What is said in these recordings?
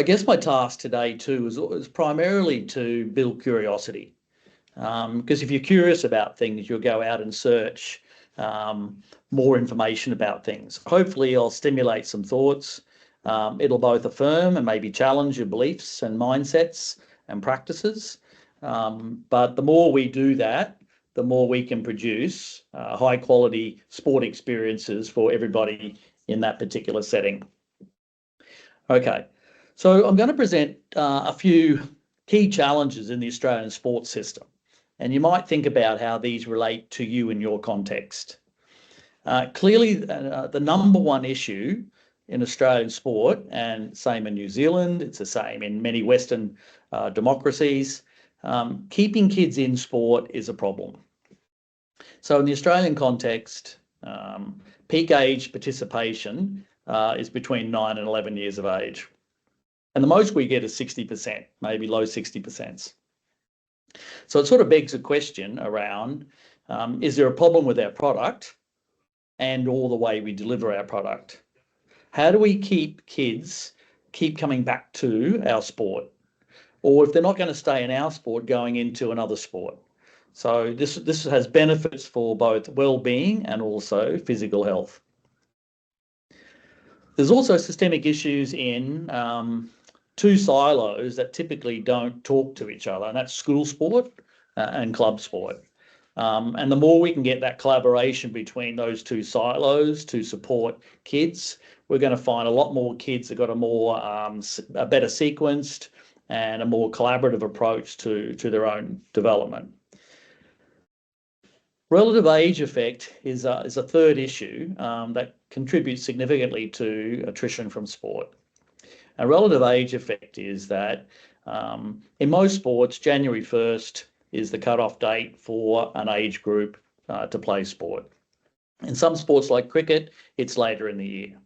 I guess my task today too is primarily to build curiosity. Because if you're curious about things, you'll go out and search more information about things. Hopefully, I'll stimulate some thoughts. It'll both affirm and maybe challenge your beliefs and mindsets and practices. But the more we do that, the more we can produce high quality sport experiences for everybody in that particular setting. Okay, so I'm going to present a few key challenges in the Australian sports system. And you might think about how these relate to you in your context. Clearly, the number one issue in Australian sport, and same in New Zealand, it's the same in many Western democracies, keeping kids in sport is a problem. So in the Australian context, peak age participation is between 9 and 11 years of age. And the most we get is 60%, maybe low 60%. So it sort of begs a question around, is there a problem with our product and all the way we deliver our product? How do we keep kids coming back to our sport? Or if they're not going to stay in our sport, going into another sport? So this has benefits for both well-being and also physical health. There's also systemic issues in two silos that typically don't talk to each other, and that's school sport and club sport. And the more we can get that collaboration between those two silos to support kids, we're going to find a lot more kids that got a better sequenced and a more collaborative approach to their own development. Relative age effect is a third issue that contributes significantly to attrition from sport. A relative age effect is that in most sports, January 1st is the cutoff date for an age group to play sport. In some sports like cricket, it's later in the year.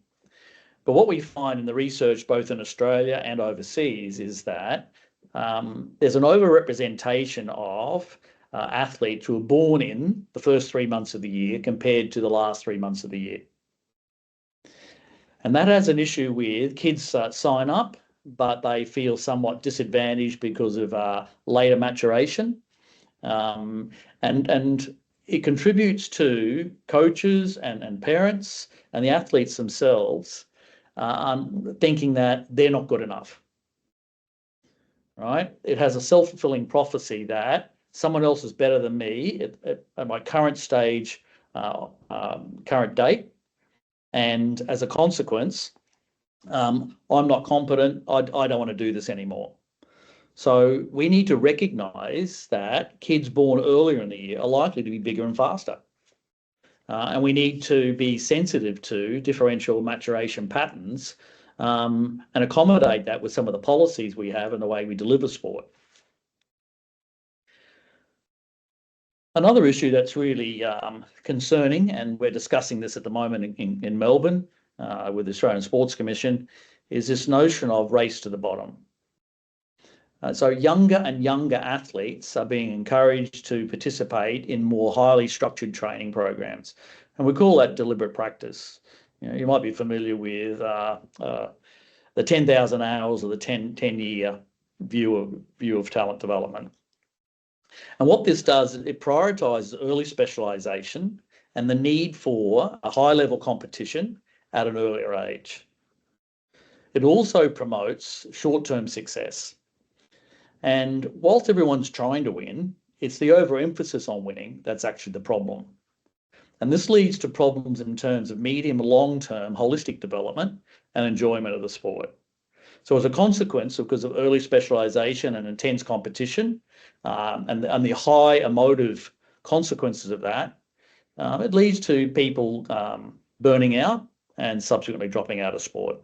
But what we find in the research, both in Australia and overseas, is that there's an overrepresentation of athletes who are born in the first 3 months of the year compared to the last 3 months of the year. And that has an issue with kids sign up, but they feel somewhat disadvantaged because of later maturation. And it contributes to coaches and parents and the athletes themselves thinking that they're not good enough. Right? It has a self-fulfilling prophecy that someone else is better than me at my current stage, current date. And as a consequence, I'm not competent. I don't want to do this anymore. So we need to recognise that kids born earlier in the year are likely to be bigger and faster. And we need to be sensitive to differential maturation patterns and accommodate that with some of the policies we have and the way we deliver sport. Another issue that's really concerning, and we're discussing this at the moment in Melbourne with the Australian Sports Commission, is this notion of race to the bottom. So younger and younger athletes are being encouraged to participate in more highly structured training programs. And we call that deliberate practice. You might be familiar with the 10,000 hours or the 10-year view of talent development. And what this does, it prioritises early specialisation and the need for a high-level competition at an earlier age. It also promotes short-term success. And whilst everyone's trying to win, it's the overemphasis on winning that's actually the problem. And this leads to problems in terms of medium and long-term holistic development and enjoyment of the sport. So as a consequence, because of early specialisation and intense competition and the high emotive consequences of that, it leads to people burning out and subsequently dropping out of sport.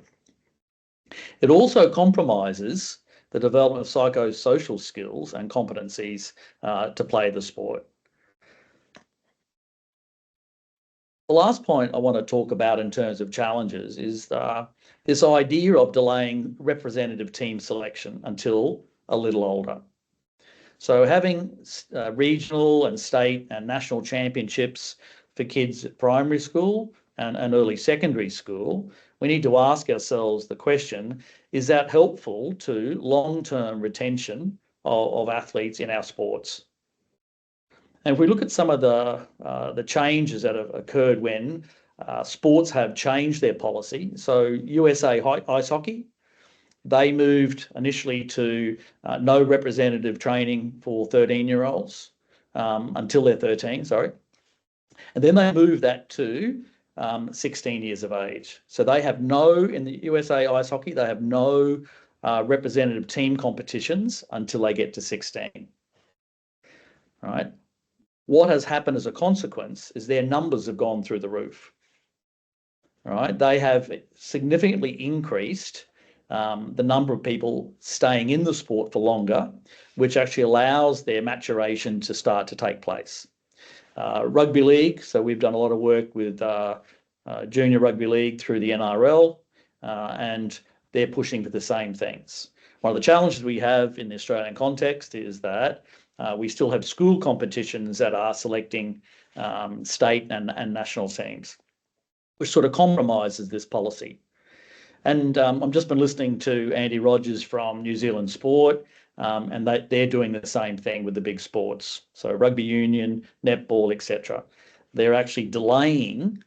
It also compromises the development of psychosocial skills and competencies to play the sport. The last point I want to talk about in terms of challenges is this idea of delaying representative team selection until a little older. So having regional and state and national championships for kids at primary school and early secondary school we need to ask ourselves the question, is that helpful to long-term retention of athletes in our sports? And if we look at some of the changes that have occurred when sports have changed their policy, so USA ice hockey, they moved initially to no representative training for 13-year-olds until they're 13, sorry. And then they moved that to 16 years of age. So they have no, in the USA ice hockey, they have no representative team competitions until they get to 16. Right? What has happened as a consequence is their numbers have gone through the roof. Right? They have significantly increased the number of people staying in the sport for longer, which actually allows their maturation to start to take place. Rugby league, so we've done a lot of work with junior rugby league through the NRL, and they're pushing for the same things. One of the challenges we have in the Australian context is that we still have school competitions that are selecting state and national teams, which sort of compromises this policy. And I've just been listening to Andy Rogers from New Zealand Sport, and they're doing the same thing with the big sports. So rugby union, netball, etc. They're actually delaying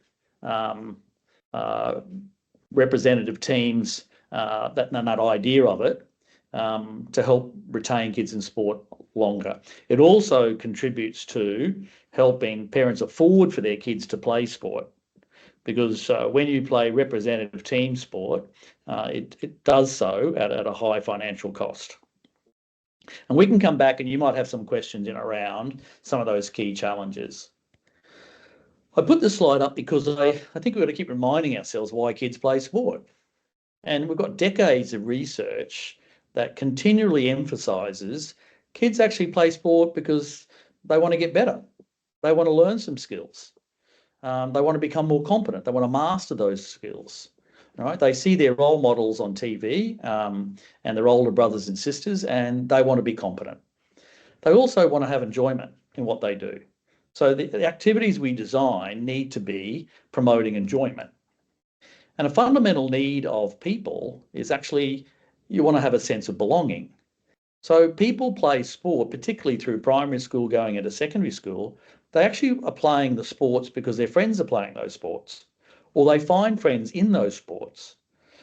representative teams, that idea of it, to help retain kids in sport longer. It also contributes to helping parents afford for their kids to play sport. Because when you play representative team sport, it does so at a high financial cost. And we can come back and you might have some questions in around some of those key challenges. I put this slide up because I think we've got to keep reminding ourselves why kids play sport. And we've got decades of research that continually emphasises kids actually play sport because they want to get better. They want to learn some skills. They want to become more competent. They want to master those skills. Right? They see their role models on TV and their older brothers and sisters, and they want to be competent. They also want to have enjoyment in what they do. So the activities we design need to be promoting enjoyment. And a fundamental need of people is actually you want to have a sense of belonging. So people play sport, particularly through primary school going into secondary school. They actually are playing the sports because their friends are playing those sports, or they find friends in those sports.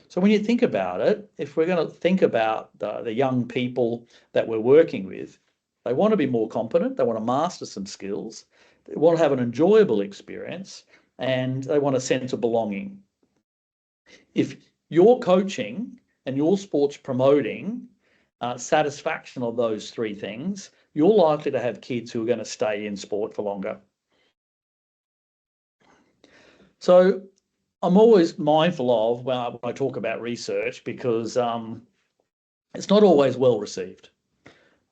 So when you think about it, if we're going to think about the young people that we're working with, they want to be more competent, they want to master some skills, they want to have an enjoyable experience, and they want a sense of belonging. If you're coaching and your sport's promoting satisfaction of those three things, you're likely to have kids who are going to stay in sport for longer. So I'm always mindful of when I talk about research because it's not always well received,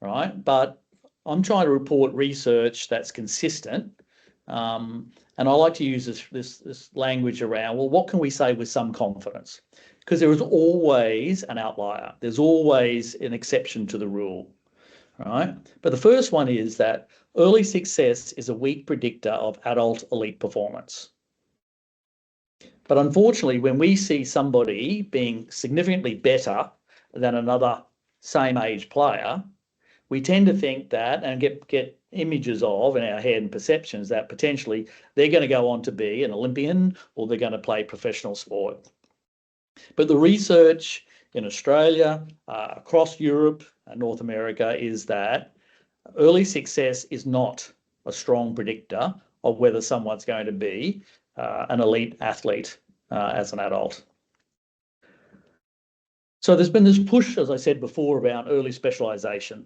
right? But I'm trying to report research that's consistent, and I like to use this language around, well, what can we say with some confidence? Because there is always an outlier. There's always an exception to the rule, right? But the first one is that early success is a weak predictor of adult elite performance. But unfortunately, when we see somebody being significantly better than another same age player, we tend to think that and get images of in our head and perceptions that potentially they're going to go on to be an Olympian or they're going to play professional sport. But the research in Australia, across Europe and North America is that early success is not a strong predictor of whether someone's going to be an elite athlete as an adult. So there's been this push, as I said before, around early specialisation.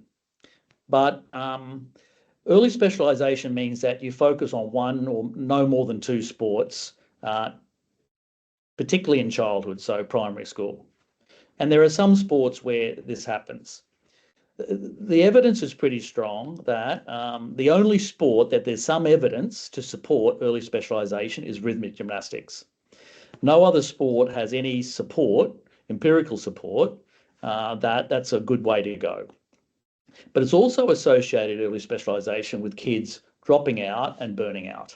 But early specialisation means that you focus on one or no more than two sports, particularly in childhood, so primary school. And there are some sports where this happens. The evidence is pretty strong that the only sport that there's some evidence to support early specialisation is rhythmic gymnastics. No other sport has any support, empirical support, that's a good way to go. But it's also associated early specialisation with kids dropping out and burning out.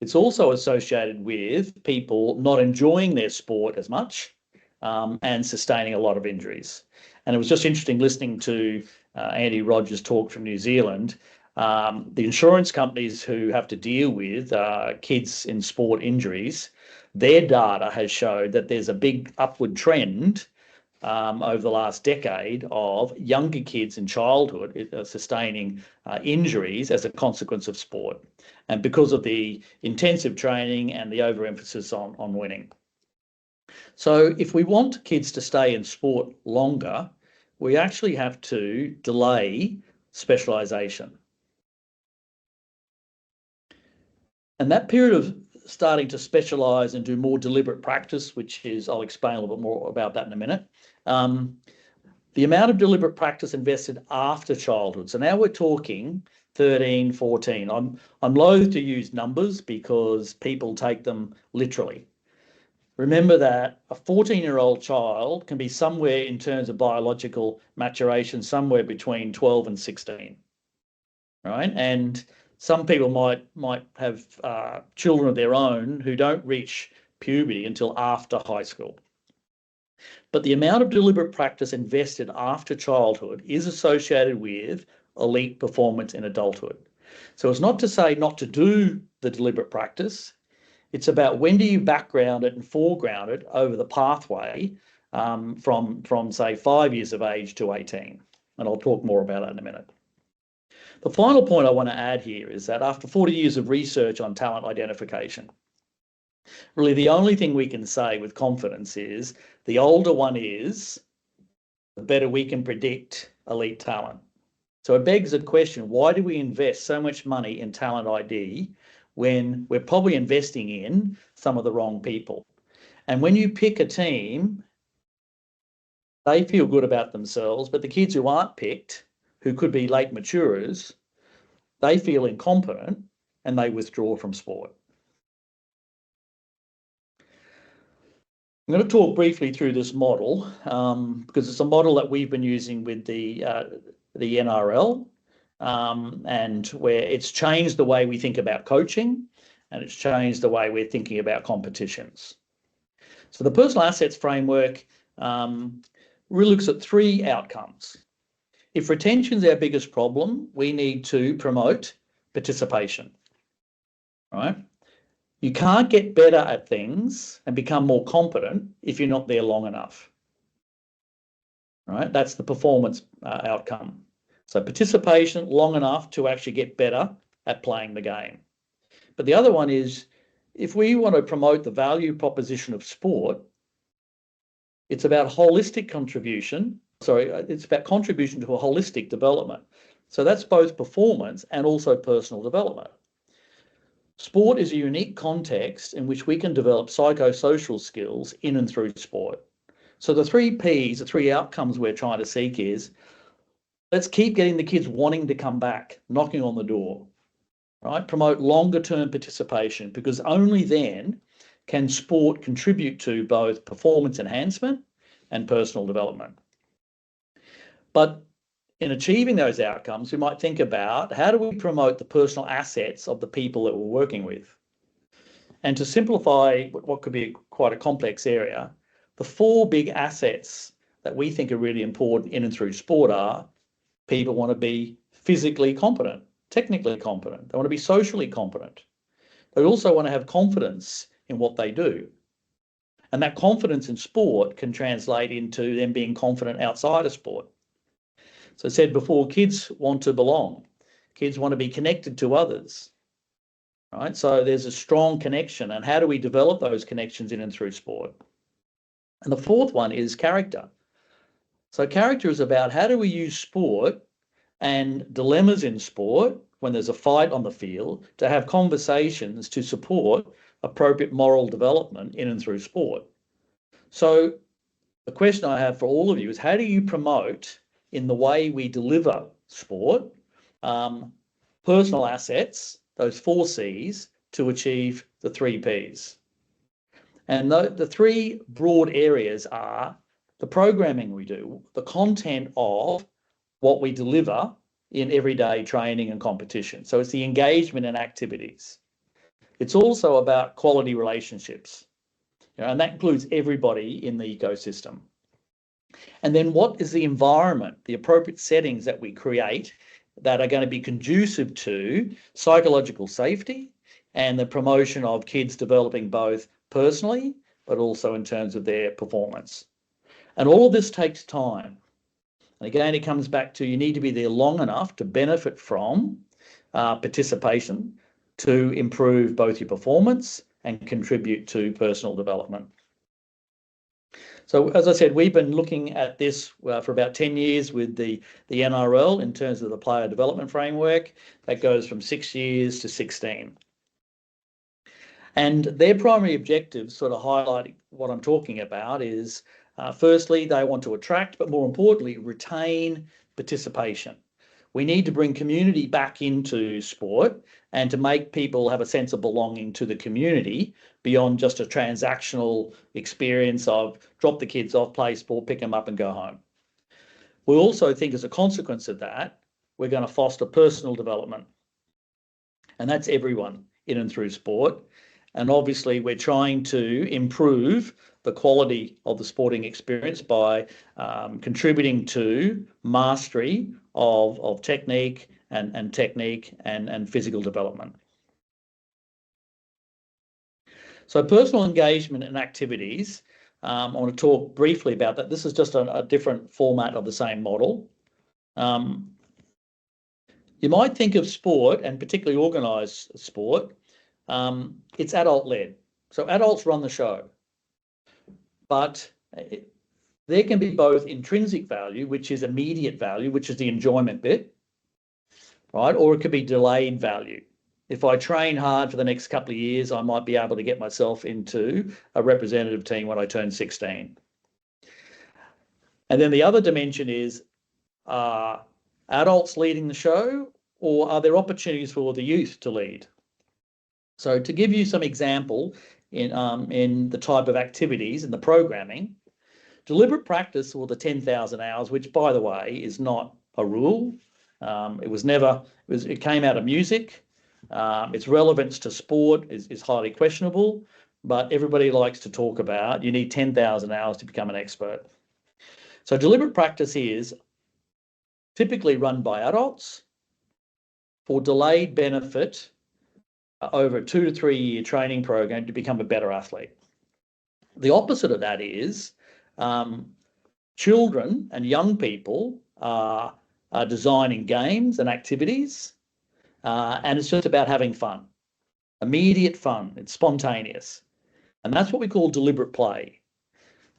It's also associated with people not enjoying their sport as much and sustaining a lot of injuries. And it was just interesting listening to Andy Rogers talk from New Zealand. The insurance companies who have to deal with kids in sport injuries, their data has showed that there's a big upward trend over the last decade of younger kids in childhood sustaining injuries as a consequence of sport, and because of the intensive training and the overemphasis on winning. So if we want kids to stay in sport longer, we actually have to delay specialisation. And that period of starting to specialise and do more deliberate practice, which is, I'll explain a little bit more about that in a minute, the amount of deliberate practice invested after childhood. So now we're talking 13, 14. I'm loath to use numbers because people take them literally. Remember that a 14-year-old child can be somewhere in terms of biological maturation, somewhere between 12 and 16, right? And some people might have children of their own who don't reach puberty until after high school. But the amount of deliberate practice invested after childhood is associated with elite performance in adulthood. So it's not to say not to do the deliberate practice. It's about when do you background it and foreground it over the pathway from say 5 years of age to 18. And I'll talk more about that in a minute. The final point I want to add here is that after 40 years of research on talent identification, really the only thing we can say with confidence is the older one is, the better we can predict elite talent. So it begs the question, why do we invest so much money in talent ID when we're probably investing in some of the wrong people? And when you pick a team, they feel good about themselves, but the kids who aren't picked, who could be late maturers, they feel incompetent and they withdraw from sport. I'm going to talk briefly through this model because it's a model that we've been using with the NRL and where it's changed the way we think about coaching and it's changed the way we're thinking about competitions. So the personal assets framework really looks at three outcomes. If retention is our biggest problem, we need to promote participation, right? You can't get better at things and become more competent if you're not there long enough, right? That's the performance outcome. So participation long enough to actually get better at playing the game. But the other one is, if we want to promote the value proposition of sport, it's about holistic contribution. It's about contribution to a holistic development. So that's both performance and also personal development. Sport is a unique context in which we can develop psychosocial skills in and through sport. So the three Ps, the three outcomes we're trying to seek is, let's keep getting the kids wanting to come back, knocking on the door, right? Promote longer term participation, because only then can sport contribute to both performance enhancement and personal development. But in achieving those outcomes, we might think about how do we promote the personal assets of the people that we're working with? And to simplify what could be quite a complex area, the four big assets that we think are really important in and through sport are: people want to be physically competent, technically competent, they want to be socially competent. They also want to have confidence in what they do. And that confidence in sport can translate into them being confident outside of sport. So I said before, kids want to belong. Kids want to be connected to others, right? So there's a strong connection. And how do we develop those connections in and through sport? And the fourth one is character. So character is about how do we use sport and dilemmas in sport when there's a fight on the field to have conversations to support appropriate moral development in and through sport. So the question I have for all of you is, how do you promote in the way we deliver sport, personal assets, those 4 Cs, to achieve the 3 Ps? And the 3 broad areas are the programming we do, the content of what we deliver in everyday training and competition. So it's the engagement and activities. It's also about quality relationships, and that includes everybody in the ecosystem. And then what is the environment, the appropriate settings that we create that are going to be conducive to psychological safety and the promotion of kids developing both personally, but also in terms of their performance. And all of this takes time. And again, it comes back to you need to be there long enough to benefit from participation to improve both your performance and contribute to personal development. So as I said, we've been looking at this for about 10 years with the NRL in terms of the player development framework. That goes from 6 years to 16. And their primary objectives, sort of highlighting what I'm talking about, is firstly, they want to attract, but more importantly, retain participation. We need to bring community back into sport and to make people have a sense of belonging to the community beyond just a transactional experience of drop the kids off, play sport, pick them up and go home. We also think as a consequence of that, we're going to foster personal development. And that's everyone in and through sport. And obviously we're trying to improve the quality of the sporting experience by contributing to mastery of technique and physical development. So personal engagement and activities, I want to talk briefly about that. This is just a different format of the same model. You might think of sport, and particularly organised sport, it's adult-led. So adults run the show. But there can be both intrinsic value, which is immediate value, which is the enjoyment bit, right? Or it could be delayed value. If I train hard for the next couple of years, I might be able to get myself into a representative team when I turn 16. And then the other dimension is, are adults leading the show, or are there opportunities for the youth to lead? So to give you some example in the type of activities and the programming, deliberate practice, or the 10,000 hours, which by the way is not a rule. It came out of music. Its relevance to sport is highly questionable, but everybody likes to talk about you need 10,000 hours to become an expert. So deliberate practice is typically run by adults for delayed benefit over a 2 to 3 year training program to become a better athlete. The opposite of that is children and young people are designing games and activities, and it's just about having fun, immediate fun. It's spontaneous, and that's what we call deliberate play,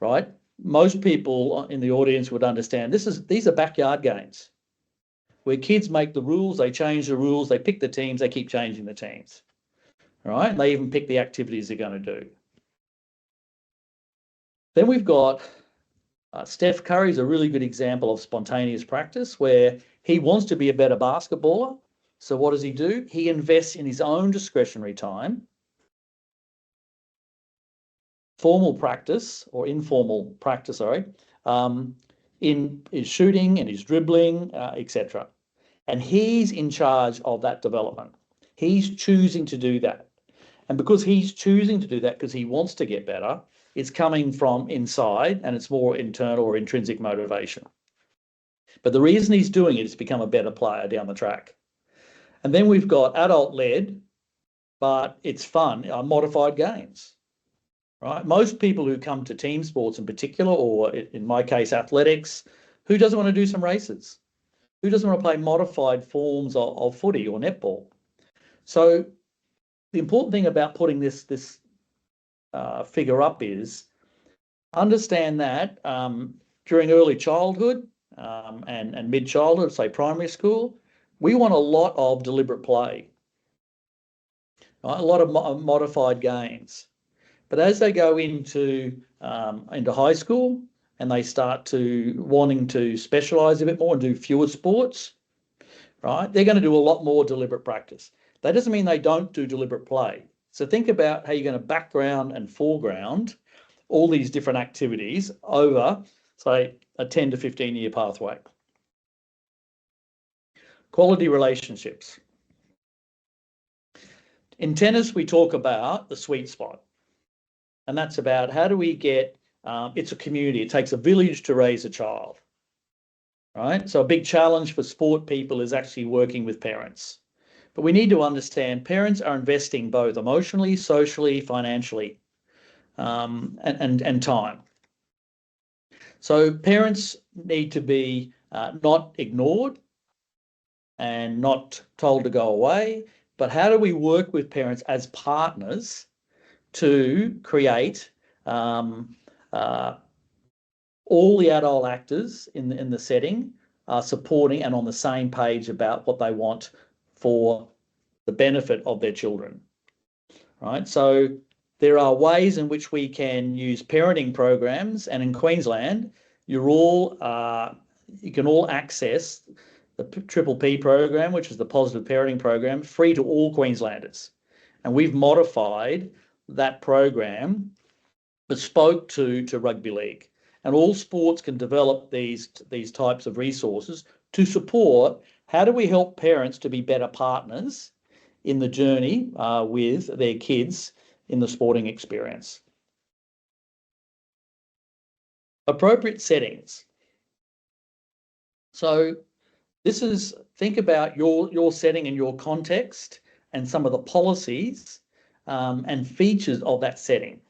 right? Most people in the audience would understand these are backyard games where kids make the rules, they change the rules, they pick the teams, they keep changing the teams, right? They even pick the activities they're going to do. Then we've got Steph Curry's a really good example of spontaneous practice where he wants to be a better basketballer. So what does he do? He invests in his own discretionary time, formal practice or informal practice, in his shooting and his dribbling, etc. And he's in charge of that development. He's choosing to do that. And because he's choosing to do that because he wants to get better, it's coming from inside and it's more internal or intrinsic motivation. But the reason he's doing it is to become a better player down the track. And then we've got adult-led, but it's fun, modified games, right? Most people who come to team sports in particular, or in my case, athletics, who doesn't want to do some races? Who doesn't want to play modified forms of footy or netball? So the important thing about putting this figure up is understand that during early childhood and mid-childhood, say primary school, we want a lot of deliberate play, right? A lot of modified games. But as they go into high school and they start to wanting to specialise a bit more and do fewer sports, right, they're going to do a lot more deliberate practice. That doesn't mean they don't do deliberate play. So think about how you're going to background and foreground all these different activities over, say, a 10 to 15 year pathway. Quality relationships. In tennis, we talk about the sweet spot, and that's about how do we get, it's a community. It takes a village to raise a child, right? So a big challenge for sport people is actually working with parents. But we need to understand parents are investing both emotionally, socially, financially, and time. So parents need to be not ignored and not told to go away, but how do we work with parents as partners to create all the adult actors in the setting are supporting and on the same page about what they want for the benefit of their children, right? So there are ways in which we can use parenting programs, and in Queensland, you can all access the Triple P program, which is the Positive Parenting Program, free to all Queenslanders. And we've modified that program bespoke to rugby league. And all sports can develop these types of resources to support how do we help parents to be better partners in the journey with their kids in the sporting experience. Appropriate settings. So this is, think about your setting and your context and some of the policies and features of that setting.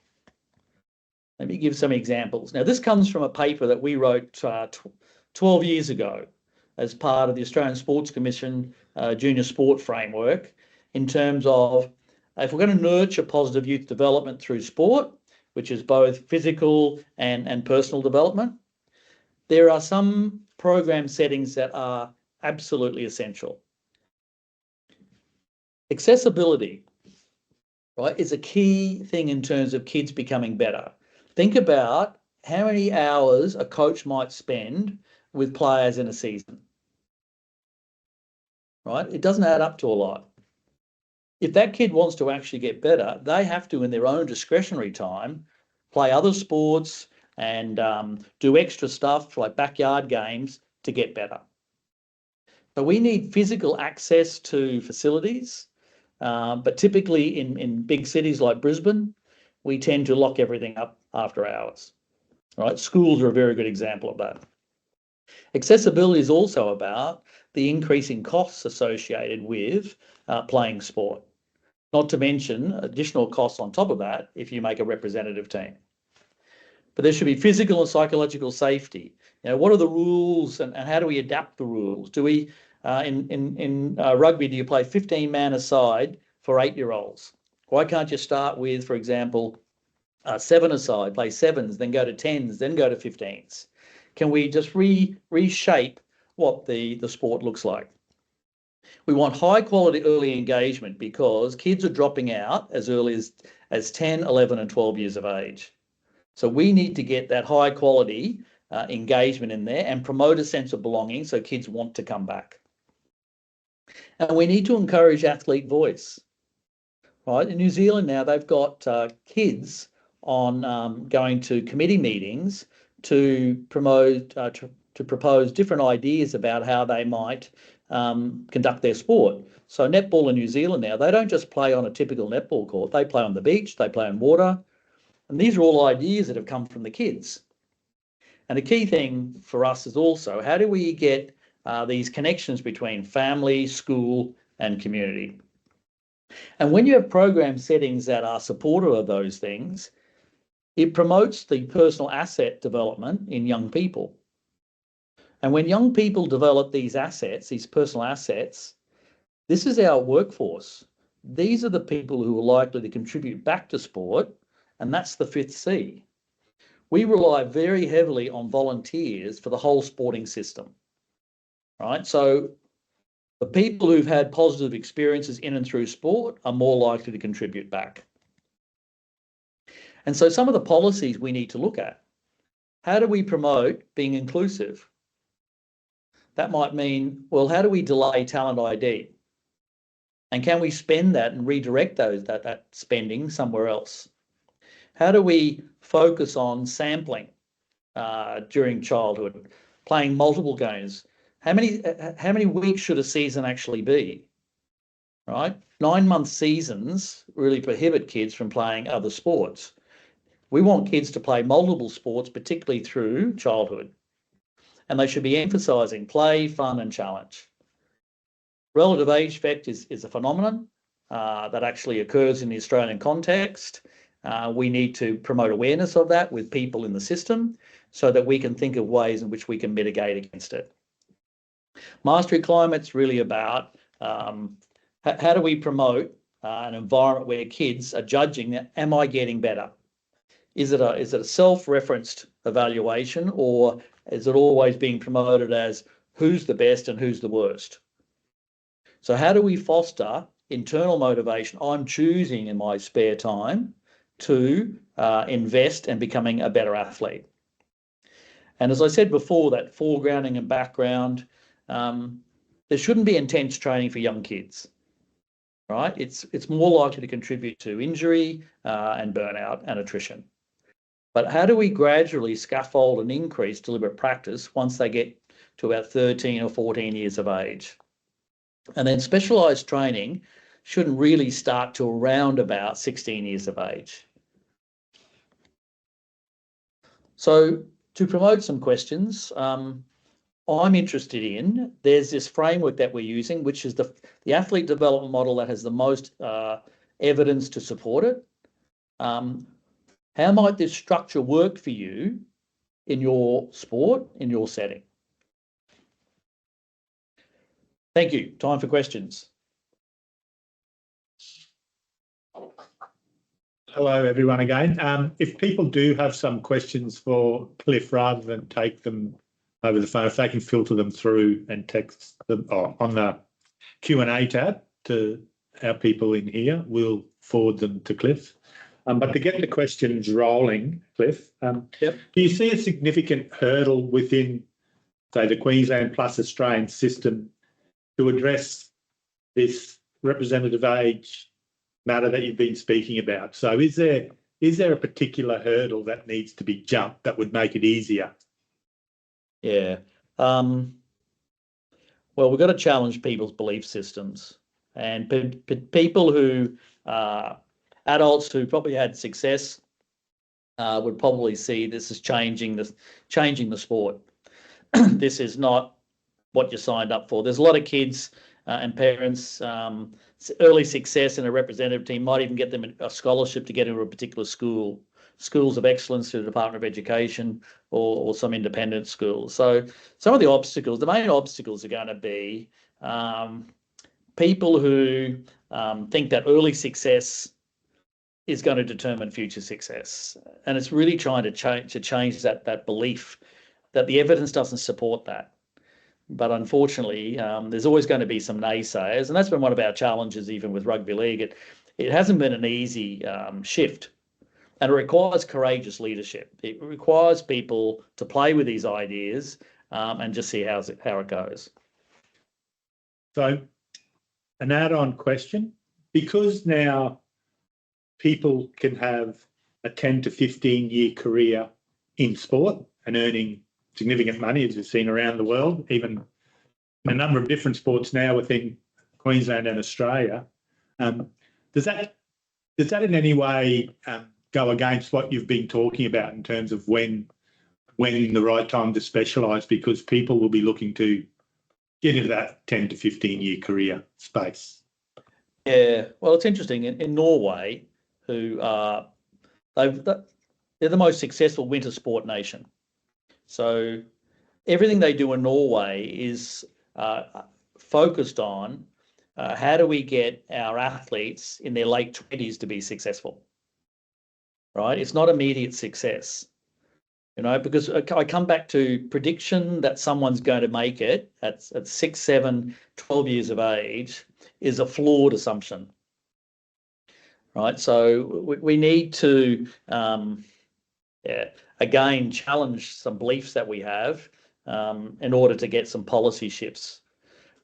Let me give some examples. Now, this comes from a paper that we wrote 12 years ago as part of the Australian Sports Commission Junior Sport Framework, in terms of if we're going to nurture positive youth development through sport, which is both physical and personal development, there are some program settings that are absolutely essential. Accessibility, right, is a key thing in terms of kids becoming better. Think about how many hours a coach might spend with players in a season, right? It doesn't add up to a lot. If that kid wants to actually get better, they have to, in their own discretionary time, play other sports and do extra stuff like backyard games to get better. So we need physical access to facilities, but typically in big cities like Brisbane, we tend to lock everything up after hours. Right? Schools are a very good example of that. Accessibility is also about the increasing costs associated with playing sport, not to mention additional costs on top of that if you make a representative team. But there should be physical and psychological safety. You know, what are the rules and how do we adapt the rules? Do we, in rugby, do you play 15-man aside for 8-year-olds? Why can't you start with, for example, 7-a-side, play 7s, then go to 10s, then go to 15s? Can we just reshape what the sport looks like? We want high quality early engagement because kids are dropping out as early as 10, 11 and 12 years of age. So we need to get that high quality engagement in there and promote a sense of belonging so kids want to come back. And we need to encourage athlete voice. Right? In New Zealand now, they've got kids on going to committee meetings to promote, to propose different ideas about how they might conduct their sport. So netball in New Zealand now, they don't just play on a typical netball court. They play on the beach, they play on water. And these are all ideas that have come from the kids. And a key thing for us is also, how do we get these connections between family, school, and community? And when you have program settings that are supportive of those things, it promotes the personal asset development in young people. And when young people develop these assets, these personal assets, this is our workforce. These are the people who are likely to contribute back to sport, and that's the 5th C. We rely very heavily on volunteers for the whole sporting system, right? So the people who've had positive experiences in and through sport are more likely to contribute back. And so some of the policies we need to look at. How do we promote being inclusive? That might mean, well, how do we delay talent ID? And can we spend that and redirect that spending somewhere else? How do we focus on sampling during childhood, playing multiple games? How many weeks should a season actually be? right? 9-month seasons really prohibit kids from playing other sports. We want kids to play multiple sports, particularly through childhood, and they should be emphasising play, fun, and challenge. Relative age effect is a phenomenon that actually occurs in the Australian context. We need to promote awareness of that with people in the system so that we can think of ways in which we can mitigate against it. Mastery climate's really about how do we promote an environment where kids are judging, am I getting better? Is it a self-referenced evaluation, or is it always being promoted as who's the best and who's the worst? So how do we foster internal motivation? I'm choosing in my spare time to invest in becoming a better athlete. And as I said before, that foregrounding and background, there shouldn't be intense training for young kids, right? It's more likely to contribute to injury and burnout and attrition. But how do we gradually scaffold and increase deliberate practice once they get to about 13 or 14 years of age? And then specialised training shouldn't really start till around about 16 years of age. So to promote some questions, I'm interested in, there's this framework that we're using, which is the athlete development model that has the most evidence to support it. How might this structure work for you in your sport, in your setting? Thank you. Time for questions. Hello, everyone again. If people do have some questions for Cliff, rather than take them over the phone, if they can filter them through and text them on the Q&A tab to our people in here, we'll forward them to Cliff. But to get the questions rolling, Cliff, Yep. Do you see a significant hurdle within, say, the Queensland plus Australian system to address this representative age matter that you've been speaking about? So is there a particular hurdle that needs to be jumped that would make it easier? Yeah. Well, we've got to challenge people's belief systems, and people who adults who probably had success would probably see this as changing the sport. This is not what you signed up for. There's a lot of kids and parents. Early success in a representative team might even get them a scholarship to get into a particular school, schools of excellence through the Department of Education or some independent schools. So some of the obstacles, the main obstacles are going to be people who think that early success is going to determine future success. And it's really trying to change that belief that the evidence doesn't support that. But unfortunately, there's always going to be some naysayers, and that's been one of our challenges even with rugby league. It hasn't been an easy shift, and it requires courageous leadership. It requires people to play with these ideas and just see how it goes. So an add-on question, because now people can have a 10 to 15 year career in sport and earning significant money, as we've seen around the world, even in a number of different sports now within Queensland and Australia. Does that in any way go against what you've been talking about in terms of when the right time to specialise, because people will be looking to get into that 10 to 15 year career space? Yeah, well, it's interesting. In Norway, who they're the most successful winter sport nation. So everything they do in Norway is focused on how do we get our athletes in their late 20s to be successful, right? It's not immediate success, because I come back to prediction that someone's going to make it at 6, 7, 12 years of age is a flawed assumption, right? So we need to, again, challenge some beliefs that we have in order to get some policy shifts.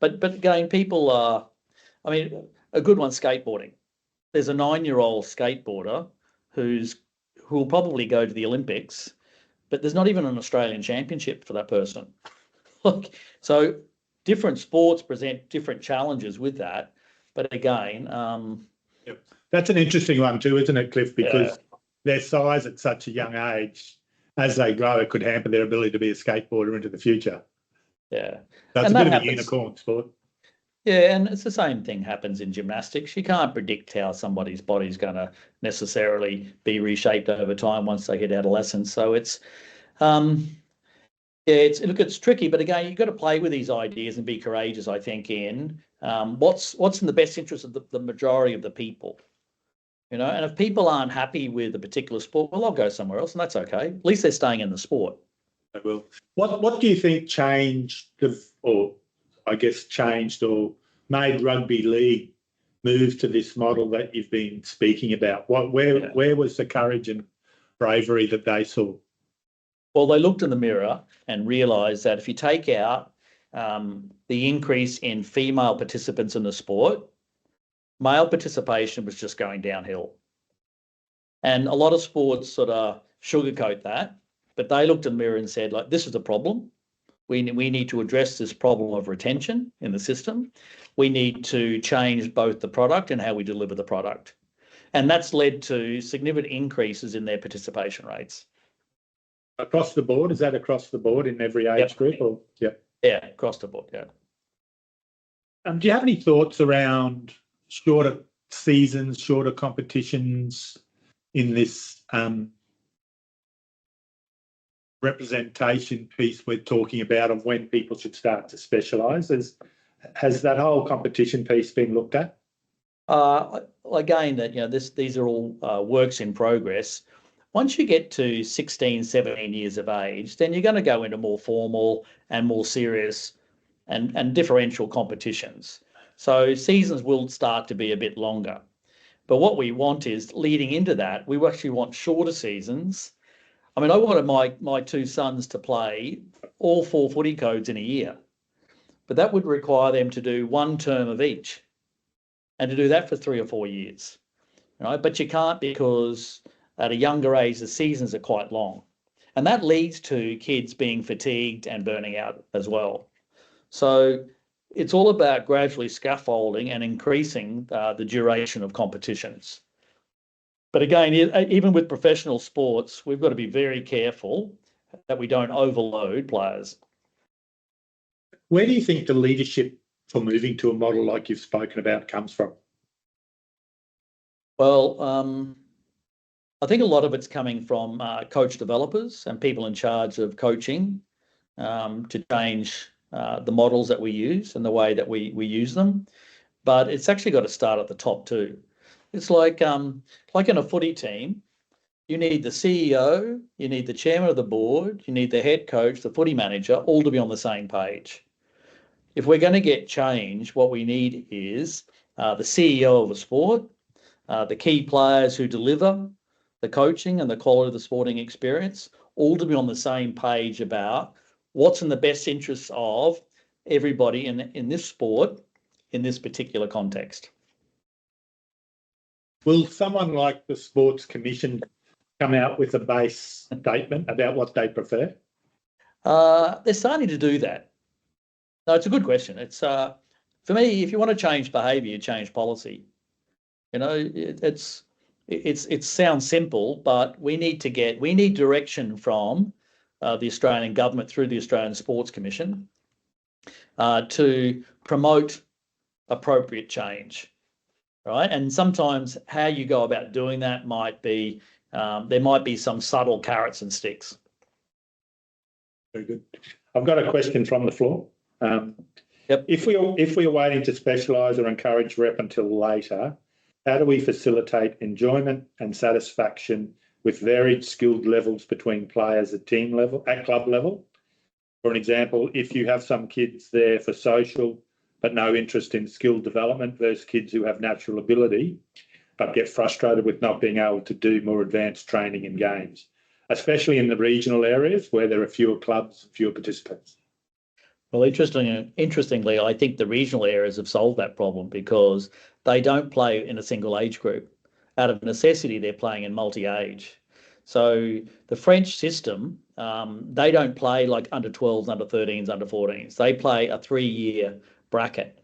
But again, people are, a good one, skateboarding. There's a 9-year-old skateboarder who will probably go to the Olympics, but there's not even an Australian championship for that person. So different sports present different challenges with that. But again, Yep. That's an interesting one too, isn't it, Cliff? Because their size at such a young age, as they grow, it could hamper their ability to be a skateboarder into the future. yeah. That's And a that bit of a happens. unicorn sport. Yeah, and it's the same thing happens in gymnastics. You can't predict how somebody's body's going to necessarily be reshaped over time once they hit adolescence. So um, it's tricky, but again, you've got to play with these ideas and be courageous, I think, in what's in the best interest of the majority of the people. And if people aren't happy with a particular sport, well, I'll go somewhere else, and that's okay. At least they're staying in the sport. They will. What do you think changed, or made rugby league move to this model that you've been speaking about? Where was the courage and bravery that they saw? Well, they looked in the mirror and realised that if you take out the increase in female participants in the sport, male participation was just going downhill. And a lot of sports sort of sugarcoat that, but they looked in the mirror and said, like, this is a problem. We need to address this problem of retention in the system. We need to change both the product and how we deliver the product. And that's led to significant increases in their participation rates. Across the board? Is that across the board in every age group? Or Yeah, across the board, yeah. Do you have any thoughts around shorter seasons, shorter competitions in this representation piece we're talking about of when people should start to specialise? Has that whole competition piece been looked at? Again, these are all works in progress. Once you get to 16, 17 years of age, then you're going to go into more formal and more serious and differential competitions. So seasons will start to be a bit longer. But what we want is, leading into that, we actually want shorter seasons. I mean, I wanted my two sons to play all 4 footy codes in a year, but that would require them to do one term of each and to do that for 3 or 4 years. Right? But you can't, because at a younger age, the seasons are quite long. And that leads to kids being fatigued and burning out as well. So it's all about gradually scaffolding and increasing the duration of competitions. But again, even with professional sports, we've got to be very careful that we don't overload players. Where do you think the leadership for moving to a model like you've spoken about comes from? Well, I think a lot of it's coming from coach developers and people in charge of coaching to change the models that we use and the way that we use them. But it's actually got to start at the top too. It's like in a footy team, you need the CEO, you need the chairman of the board, you need the head coach, the footy manager, all to be on the same page. If we're going to get change, what we need is the CEO of a sport, the key players who deliver the coaching and the quality of the sporting experience, all to be on the same page about what's in the best interests of everybody in this sport, in this particular context. Will someone like the Sports Commission come out with a base statement about what they prefer? They're starting to do that. No, it's a good question. It's for me, if you want to change behaviour, you change policy. It sounds simple, but we need direction from the Australian government through the Australian Sports Commission to promote appropriate change, right? And sometimes how you go about doing that might be there might be some subtle carrots and sticks. Very good. I've got a question from the floor. Yep. If we are waiting to specialise or encourage rep until later, how do we facilitate enjoyment and satisfaction with varied skilled levels between players at club level? For an example, if you have some kids there for social but no interest in skill development versus kids who have natural ability but get frustrated with not being able to do more advanced training and games, especially in the regional areas where there are fewer clubs, fewer participants. Well, interestingly, I think the regional areas have solved that problem because they don't play in a single age group. Out of necessity, they're playing in multi-age. So the French system, they don't play like under 12s, under 13s, under 14s. They play a 3-year bracket.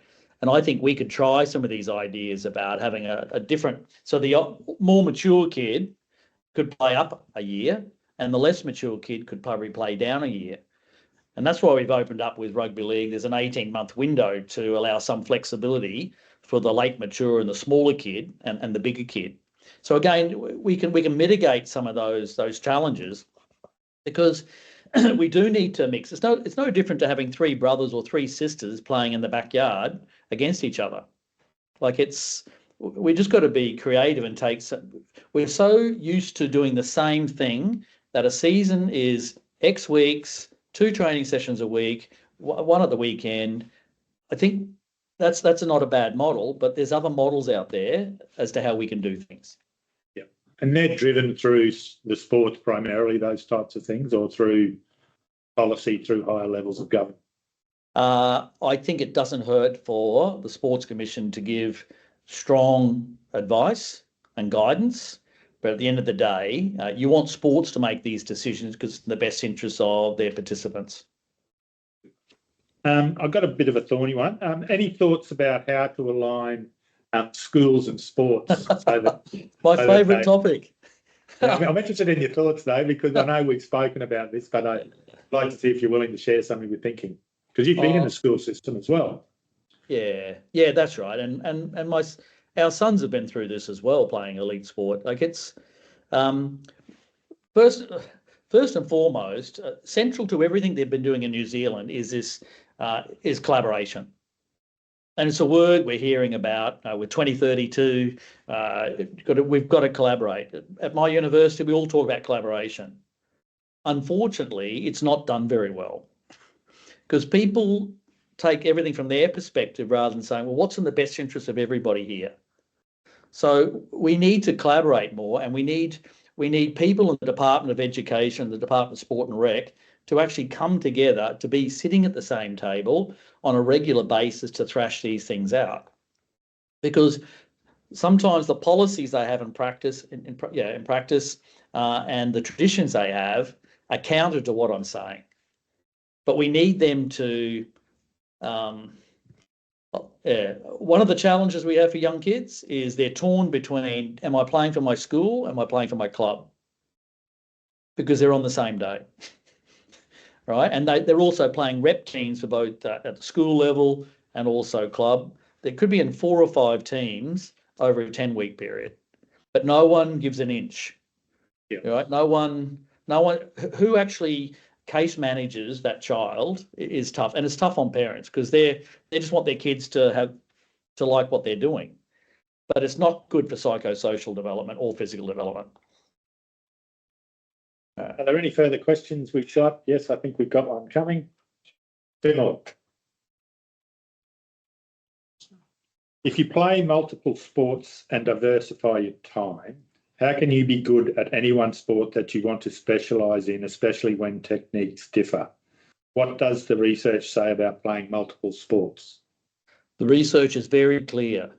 And I think we could try some of these ideas about having a different, so the more mature kid could play up a year and the less mature kid could probably play down a year. And that's why we've opened up with rugby league. There's an 18-month window to allow some flexibility for the late mature and the smaller kid and the bigger kid. So again, we can mitigate some of those challenges, because we do need to mix. It's no different to having three brothers or three sisters playing in the backyard against each other. Like, we just got to be creative and take some. We're so used to doing the same thing that a season is X weeks, 2 training sessions a week, one at the weekend. I think that's not a bad model, but there's other models out there as to how we can do things. Yeah, and they're driven through the sports primarily, those types of things, or through policy, through higher levels of government. I think it doesn't hurt for the Sports Commission to give strong advice and guidance, but at the end of the day, you want sports to make these decisions because it's in the best interests of their participants. I've got a bit of a thorny one. Any thoughts about how to align schools and sports? My favourite topic. I'm interested in your thoughts, though, because I know we've spoken about this, but I'd like to see if you're willing to share some of your thinking, because you've been in the school system as well. Yeah, that's right. And our sons have been through this as well, playing elite sport. Like, it's first and foremost, central to everything they've been doing in New Zealand is collaboration. And it's a word we're hearing about with 2032. We've got to collaborate. At my university, we all talk about collaboration. Unfortunately, it's not done very well, because people take everything from their perspective rather than saying, well, what's in the best interest of everybody here? So we need to collaborate more, and we need people in the Department of Education, the Department of Sport and Rec, to actually come together, to be sitting at the same table on a regular basis to thrash these things out. Because sometimes the policies they have in practice, and the traditions they have are counter to what I'm saying. But we need them to. One of the challenges we have for young kids is they're torn between, am I playing for my school? Am I playing for my club? Because they're on the same day. Right, and they're also playing rep teams for both at the school level and also club. There could be in 4 or 5 teams over a 10-week period, but no one gives an inch. Yeah. Right, no one who actually case manages that child is tough, and it's tough on parents, because they just want their kids to like what they're doing, but it's not good for psychosocial development or physical development. Are there any further questions we've shot? Yes, I think we've got one coming. 2 more. If you play multiple sports and diversify your time, how can you be good at any one sport that you want to specialise in, especially when techniques differ? What does the research say about playing multiple sports? The research is very clear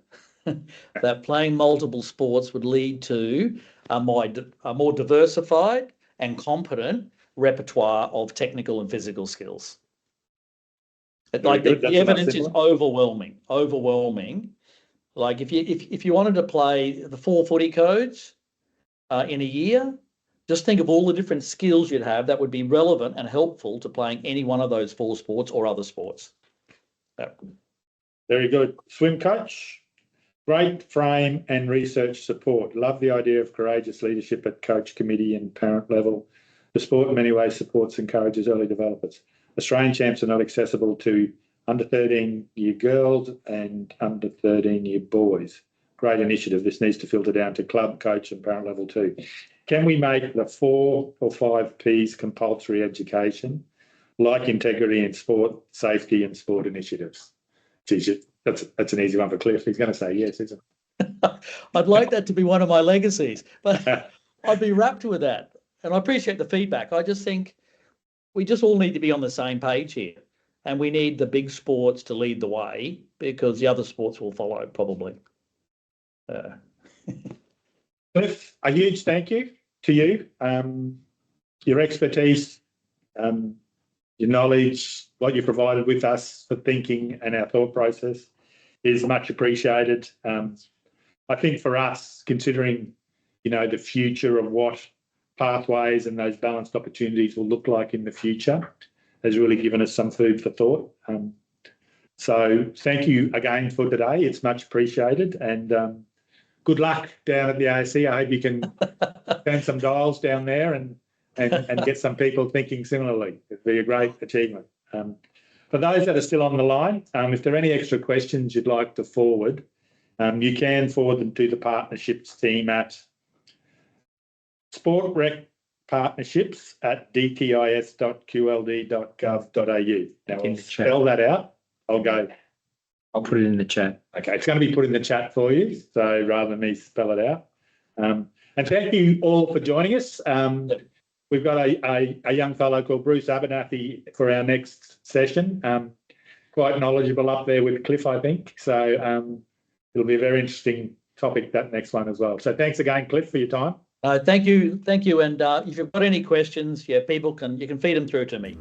that playing multiple sports would lead to a more diversified and competent repertoire of technical and physical skills. Like the evidence is overwhelming. Like, if you wanted to play the 4 footy codes in a year, just think of all the different skills you'd have that would be relevant and helpful to playing any one of those 4 sports or other sports. Yeah. Very good. Swim coach, great frame and research support. Love the idea of courageous leadership at coach, committee and parent level. The sport in many ways supports and encourages early developers. Australian champs are not accessible to under 13-year girls and under 13-year boys. Great initiative. This needs to filter down to club, coach and parent level too. Can we make the 4 or 5 Ps compulsory education, like integrity in sport, safety and sport initiatives? Geez, that's an easy one for Cliff. He's going to say yes, isn't it? I'd like that to be one of my legacies, but I'd be rapt with that. And I appreciate the feedback. I just think we just all need to be on the same page here, and we need the big sports to lead the way, because the other sports will follow probably. Cliff, a huge thank you to you. Your expertise, your knowledge, what you provided with us for thinking and our thought process is much appreciated. I think for us, considering, the future of what pathways and those balanced opportunities will look like in the future, has really given us some food for thought. So thank you again for today. It's much appreciated, and good luck down at the ASC. I hope you can turn some dials down there and get some people thinking similarly. It'd be a great achievement. For those that are still on the line, if there are any extra questions you'd like to forward, you can forward them to the partnerships team at sportrecpartnerships@dtis.qld.gov.au. Now, I'll spell that out. I'll put it in the chat. Okay, it's going to be put in the chat for you, so rather than me spell it out. And thank you all for joining us. We've got a young fellow called Bruce Abernathy for our next session. Quite knowledgeable up there with Cliff, I think. So it'll be a very interesting topic, that next one as well. So thanks again, Cliff, for your time. Thank you. And if you've got any questions, you can feed them through to me.